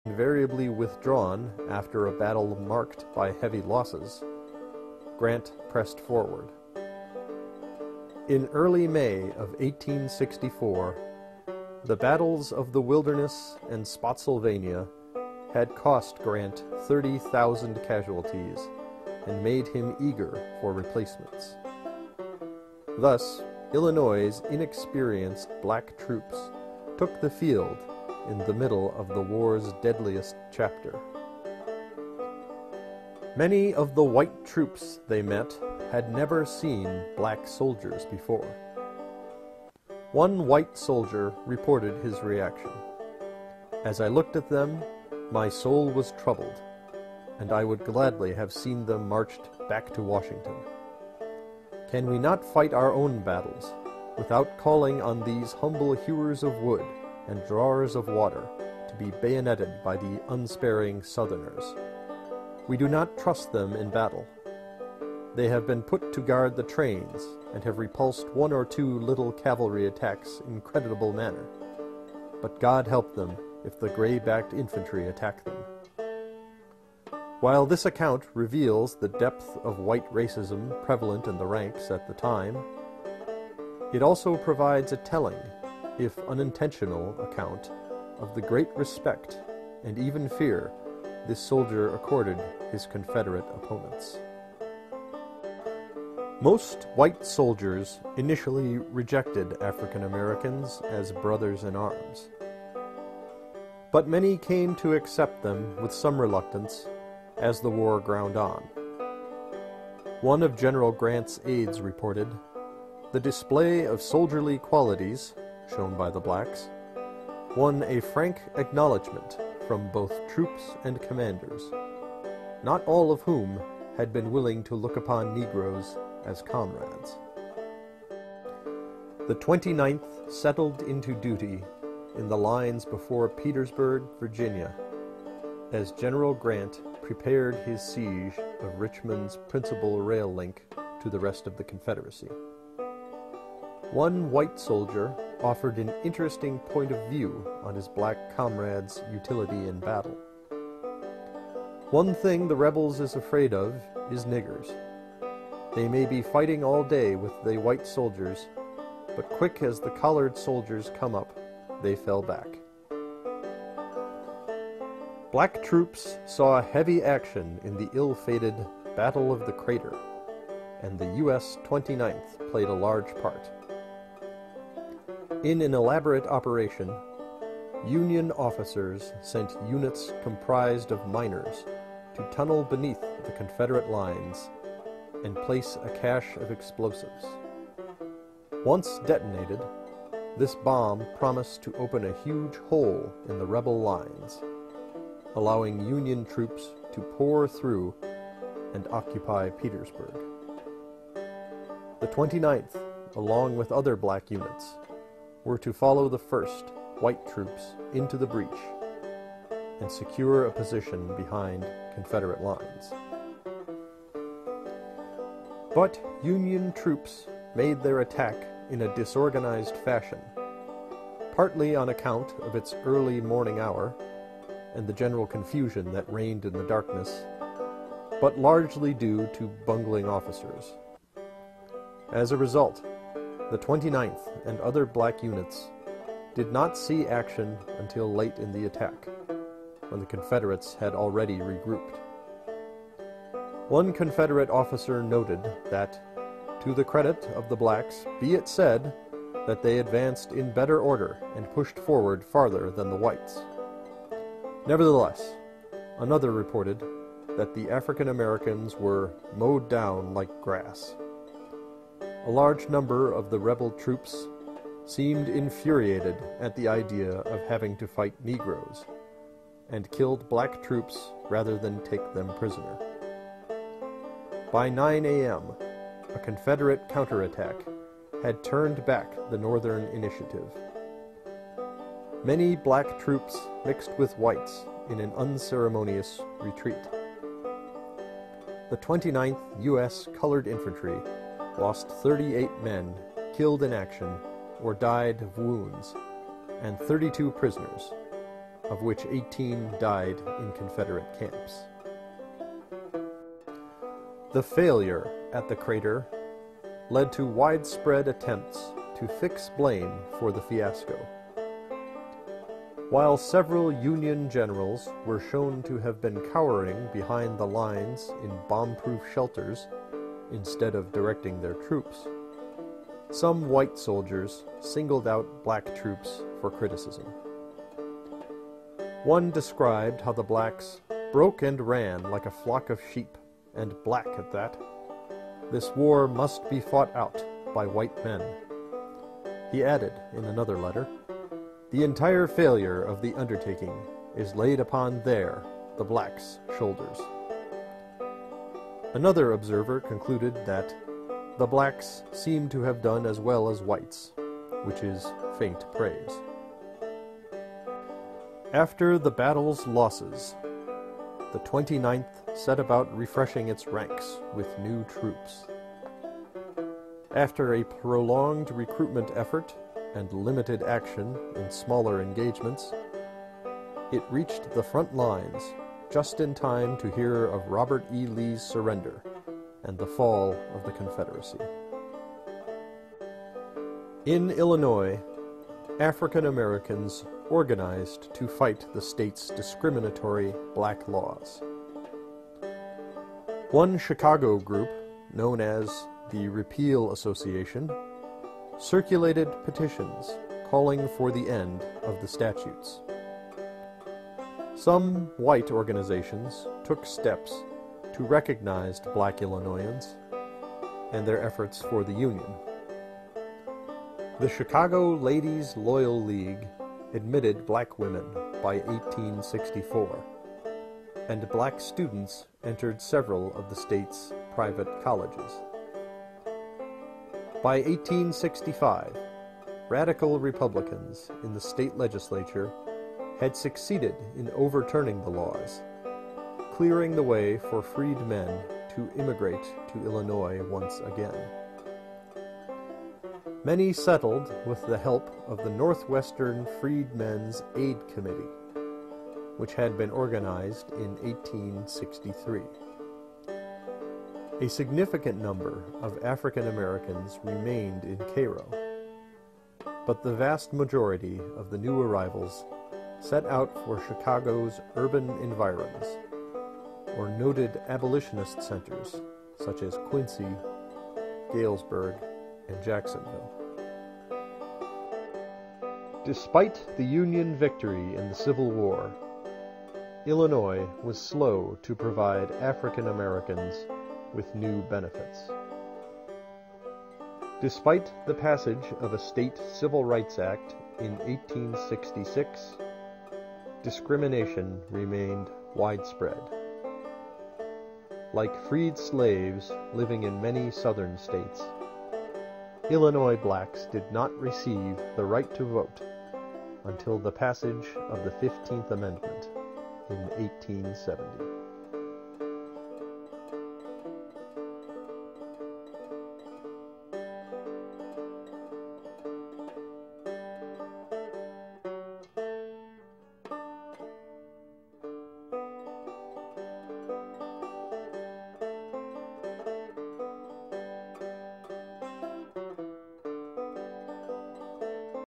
invariably withdrawn after a battle marked by heavy losses, Grant pressed forward. In early May of 1864, the battles of the Wilderness and Spotsylvania had cost Grant 30,000 casualties and made him eager for replacements. Thus, Illinois' inexperienced black troops took the field in the middle of the war's deadliest chapter. Many of the white troops they met had never seen black soldiers before. One white soldier reported his reaction. "As I looked at them, my soul was troubled, and I would gladly have seen them marched back to Washington. Can we not fight our own battles without calling on these humble hewers of wood and drawers of water to be bayoneted by the unsparing Southerners? We do not trust them in battle. They have been put to guard the trains and have repulsed one or two little cavalry attacks in creditable manner. But God help them if the gray-backed infantry attack them." While this account reveals the depth of white racism prevalent in the ranks at the time, it also provides a telling, if unintentional, account of the great respect and even fear this soldier accorded his Confederate opponents. Most white soldiers initially rejected African Americans as brothers in arms, but many came to accept them with some reluctance as the war ground on. One of General Grant's aides reported, "The display of soldierly qualities shown by the blacks won a frank acknowledgment from both troops and commanders, not all of whom had been willing to look upon Negroes as comrades." The 29th settled into duty in the lines before Petersburg, Virginia, as General Grant prepared his siege of Richmond's principal rail link to the rest of the Confederacy. One white soldier offered an interesting point of view on his black comrade's utility in battle. "One thing the rebels is afraid of is niggers. They may be fighting all day with the white soldiers, but quick as the collared soldiers come up, they fell back." Black troops saw heavy action in the ill-fated Battle of the Crater, and the U.S. 29th played a large part. In an elaborate operation, Union officers sent units comprised of miners to tunnel beneath the Confederate lines and place a cache of explosives. Once detonated, this bomb promised to open a huge hole in the rebel lines, allowing Union troops to pour through and occupy Petersburg. The 29th, along with other black units, were to follow the first white troops into the breach and secure a position behind Confederate lines. But Union troops made their attack in a disorganized fashion, partly on account of its early morning hour and the general confusion that reigned in the darkness, but largely due to bungling officers. As a result, the 29th and other black units did not see action until late in the attack, when the Confederates had already regrouped. One Confederate officer noted that, "To the credit of the blacks be it said that they advanced in better order and pushed forward farther than the whites." Nevertheless, another reported that the African Americans were mowed down like grass. A large number of the rebel troops seemed infuriated at the idea of having to fight Negroes, and killed black troops rather than take them prisoner. By 9 a.m., a Confederate counterattack had turned back the Northern initiative. Many black troops mixed with whites in an unceremonious retreat. The 29th U.S. Colored Infantry lost 38 men killed in action or died of wounds, and 32 prisoners, of which 18 died in Confederate camps. The failure at the crater led to widespread attempts to fix blame for the fiasco. While several Union generals were shown to have been cowering behind the lines in bomb-proof shelters instead of directing their troops, some white soldiers singled out black troops for criticism. One described how the blacks broke and ran like a flock of sheep, and black at that. This war must be fought out by white men. He added in another letter, "The entire failure of the undertaking is laid upon the blacks' shoulders." Another observer concluded that the blacks seem to have done as well as whites, which is faint praise. After the battle's losses, the 29th set about refreshing its ranks with new troops. After a prolonged recruitment effort and limited action in smaller engagements, it reached the front lines just in time to hear of Robert E. Lee's surrender and the fall of the Confederacy. In Illinois, African Americans organized to fight the state's discriminatory black laws. One Chicago group, known as the Repeal Association, circulated petitions calling for the end of the statutes. Some white organizations took steps to recognize black Illinoisans and their efforts for the Union. The Chicago Ladies Loyal League admitted black women by 1864, and black students entered several of the state's private colleges. By 1865, radical Republicans in the state legislature had succeeded in overturning the laws, clearing the way for freed men to immigrate to Illinois once again. Many settled with the help of the Northwestern Freedmen's Aid Committee, which had been organized in 1863. A significant number of African Americans remained in Cairo, but the vast majority of the new arrivals set out for Chicago's urban environs, or noted abolitionist centers such as Quincy, Galesburg, and Jacksonville. Despite the Union victory in the Civil War, Illinois was slow to provide African Americans with new benefits. Despite the passage of a state Civil Rights Act in 1866, discrimination remained widespread. Like freed slaves living in many southern states, Illinois blacks did not receive the right to vote until the passage of the 15th Amendment in 1870.